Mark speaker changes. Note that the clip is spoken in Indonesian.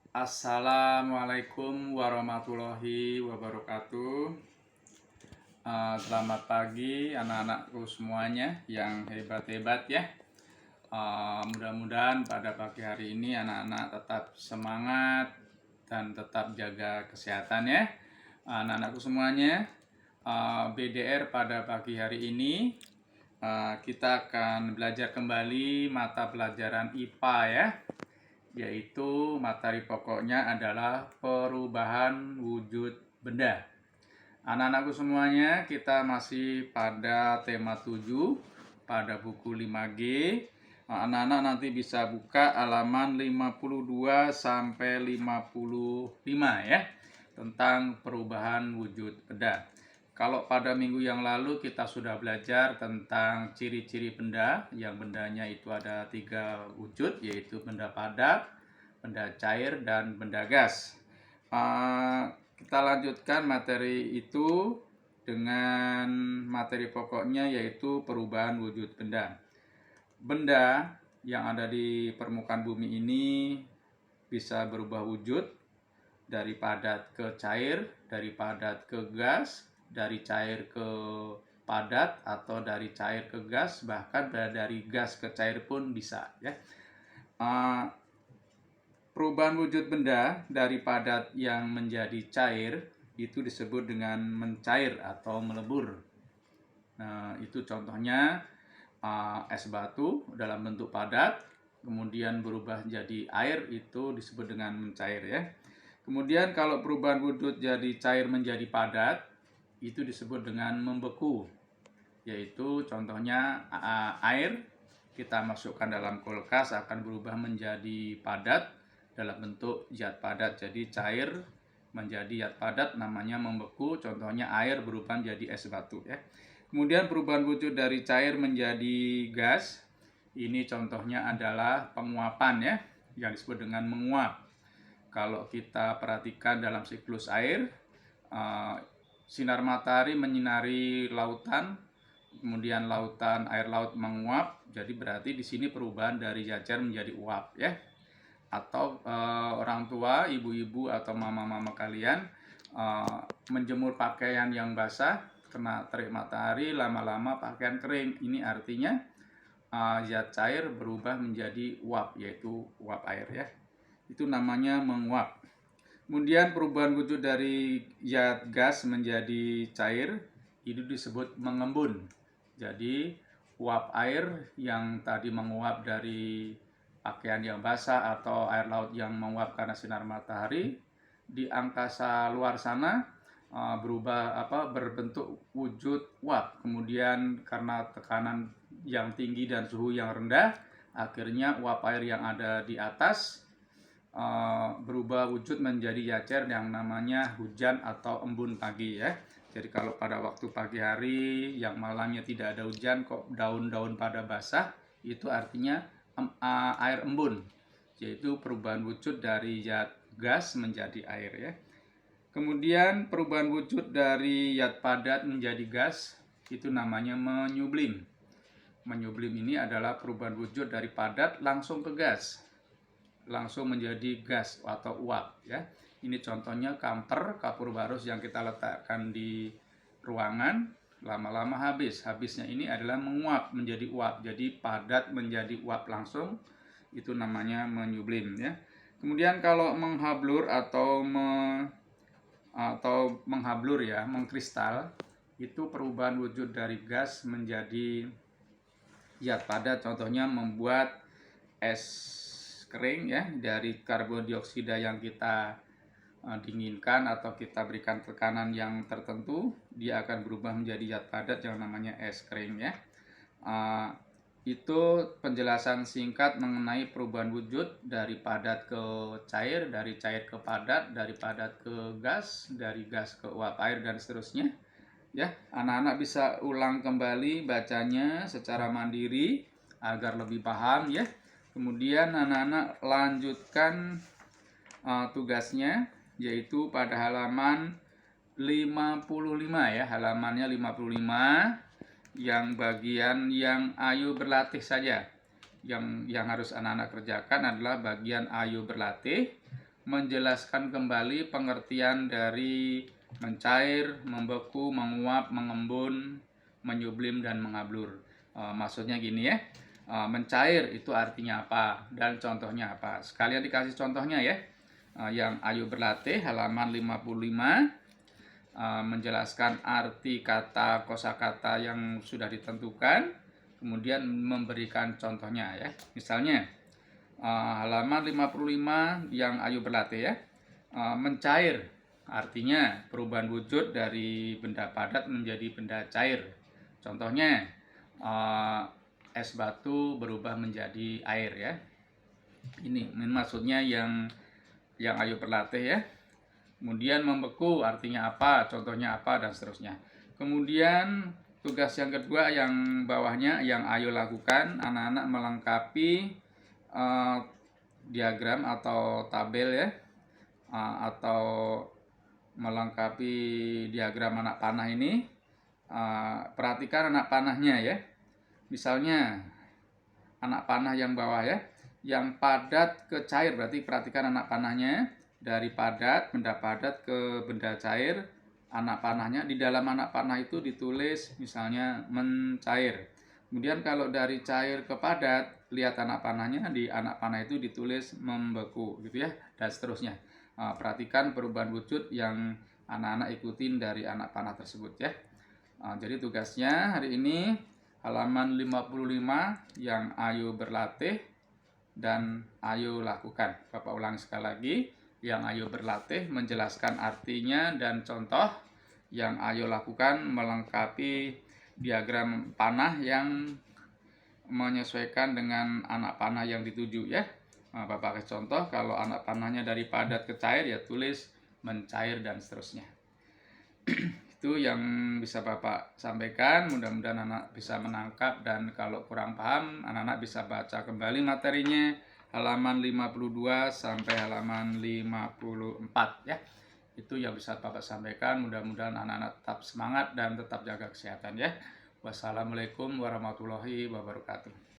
Speaker 1: Assalamualaikum warahmatullahi wabarakatuh. Selamat pagi anak-anakku semuanya yang hebat-hebat ya. Mudah-mudahan pada pagi hari ini anak-anak tetap semangat dan tetap jaga kesehatan ya. Anak-anakku semuanya, BDR pada pagi hari ini kita akan belajar kembali mata pelajaran IPA ya, yaitu materi pokoknya adalah perubahan wujud benda. Anak-anakku semuanya, kita masih pada tema 7 pada buku 5G. Anak-anak nanti bisa buka halaman 52 sampai 55 ya, tentang perubahan wujud benda. Kalau pada minggu yang lalu kita sudah belajar tentang ciri-ciri benda, yang bendanya itu ada 3 wujud, yaitu benda padat, benda cair, dan benda gas. Kita lanjutkan materi itu dengan materi pokoknya, yaitu perubahan wujud benda. Benda yang ada di permukaan bumi ini bisa berubah wujud dari padat ke cair, dari padat ke gas, dari cair ke padat, atau dari cair ke gas, bahkan dari gas ke cair pun bisa ya. Perubahan wujud benda dari padat yang menjadi cair itu disebut dengan mencair atau melebur. Nah, itu contohnya es batu dalam bentuk padat kemudian berubah jadi air, itu disebut dengan mencair ya. Kemudian kalau perubahan wujud jadi cair menjadi padat, itu disebut dengan membeku, yaitu contohnya air kita masukkan dalam kulkas akan berubah menjadi padat dalam bentuk zat padat. Jadi cair menjadi zat padat namanya membeku, contohnya air berubah menjadi es batu ya. Kemudian perubahan wujud dari cair menjadi gas, ini contohnya adalah penguapan ya, yang disebut dengan menguap. Kalau kita perhatikan dalam siklus air, sinar matahari menyinari lautan, kemudian air laut menguap, jadi berarti di sini perubahan dari cair menjadi uap ya. Atau orang tua, ibu-ibu atau mama-mama kalian menjemur pakaian yang basah, kena terik matahari, lama-lama pakaian kering. Ini artinya zat cair berubah menjadi uap, yaitu uap air ya. Itu namanya menguap. Kemudian perubahan wujud dari zat gas menjadi cair itu disebut mengembun. Jadi uap air yang tadi menguap dari pakaian yang basah atau air laut yang menguap karena sinar matahari, di angkasa luar sana berbentuk wujud uap. Kemudian karena tekanan yang tinggi dan suhu yang rendah, akhirnya uap air yang ada di atas berubah wujud menjadi cair yang namanya hujan atau embun pagi ya. Jadi kalau pada waktu pagi hari yang malamnya tidak ada hujan, kok daun-daun pada basah, itu artinya air embun, yaitu perubahan wujud dari zat gas menjadi air ya. Kemudian perubahan wujud dari zat padat menjadi gas, itu namanya menyublim. Menyublim ini adalah perubahan wujud dari padat langsung ke gas, langsung menjadi gas atau uap ya. Ini contohnya kapur barus yang kita letakkan di ruangan, lama-lama habisnya ini adalah menguap menjadi uap, jadi padat menjadi uap langsung, itu namanya menyublim ya. Kemudian kalau menghablur atau menghablur ya, mengkristal, itu perubahan wujud dari gas menjadi zat padat, contohnya membuat es kering ya, dari karbon dioksida yang kita dinginkan atau kita berikan tekanan yang tertentu, dia akan berubah menjadi zat padat yang namanya es kering ya. Itu penjelasan singkat mengenai perubahan wujud dari padat ke cair, dari cair ke padat, dari padat ke gas, dari gas ke uap air, dan seterusnya ya. Anak-anak bisa ulang kembali bacanya secara mandiri agar lebih paham ya. Kemudian anak-anak lanjutkan tugasnya, yaitu pada halaman 55 ya, halamannya 55, yang bagian yang ayo berlatih saja. Yang harus anak-anak kerjakan adalah bagian ayo berlatih, menjelaskan kembali pengertian dari mencair, membeku, menguap, mengembun, menyublim, dan mengablur. Maksudnya gini ya, mencair itu artinya apa dan contohnya apa. Sekalian dikasih contohnya ya. Yang Ayo Berlatih halaman 55 menjelaskan arti kata kosakata yang sudah ditentukan, kemudian memberikan contohnya ya. Misalnya halaman 55 yang Ayo Berlatih ya. Mencair artinya perubahan wujud dari benda padat menjadi benda cair. Contohnya es batu berubah menjadi air ya. Ini maksudnya yang Ayo Berlatih ya. Kemudian membeku artinya apa, contohnya apa, dan seterusnya. Kemudian tugas yang kedua yang bawahnya yang Ayo lakukan, anak-anak melengkapi diagram atau tabel ya, atau melengkapi diagram anak panah ini. Perhatikan anak panahnya ya. Misalnya anak panah yang bawah ya, yang padat ke cair, berarti perhatikan anak panahnya dari padat, benda padat ke benda cair. Anak panahnya, di dalam anak panah itu ditulis misalnya mencair. Kemudian kalau dari cair ke padat, lihat anak panahnya, di anak panah itu ditulis membeku gitu ya, dan seterusnya. Perhatikan perubahan wujud yang anak-anak ikutin dari anak panah tersebut ya. Jadi tugasnya hari ini halaman 55 yang Ayo Berlatih dan Ayo lakukan. Bapak ulangi sekali lagi. Yang Ayo Berlatih menjelaskan artinya dan contoh. Yang Ayo lakukan melengkapi diagram panah yang menyesuaikan dengan anak panah yang dituju ya. Bapak kasih contoh, kalau anak panahnya dari padat ke cair ya tulis mencair dan seterusnya. Itu yang bisa Bapak sampaikan, mudah-mudahan anak bisa menangkap, dan kalau kurang paham anak-anak bisa baca kembali materinya halaman 52 sampai halaman 54 ya. Itu yang bisa Bapak sampaikan, mudah-mudahan anak-anak tetap semangat dan tetap jaga kesehatan ya. Wassalamualaikum warahmatullahi wabarakatuh.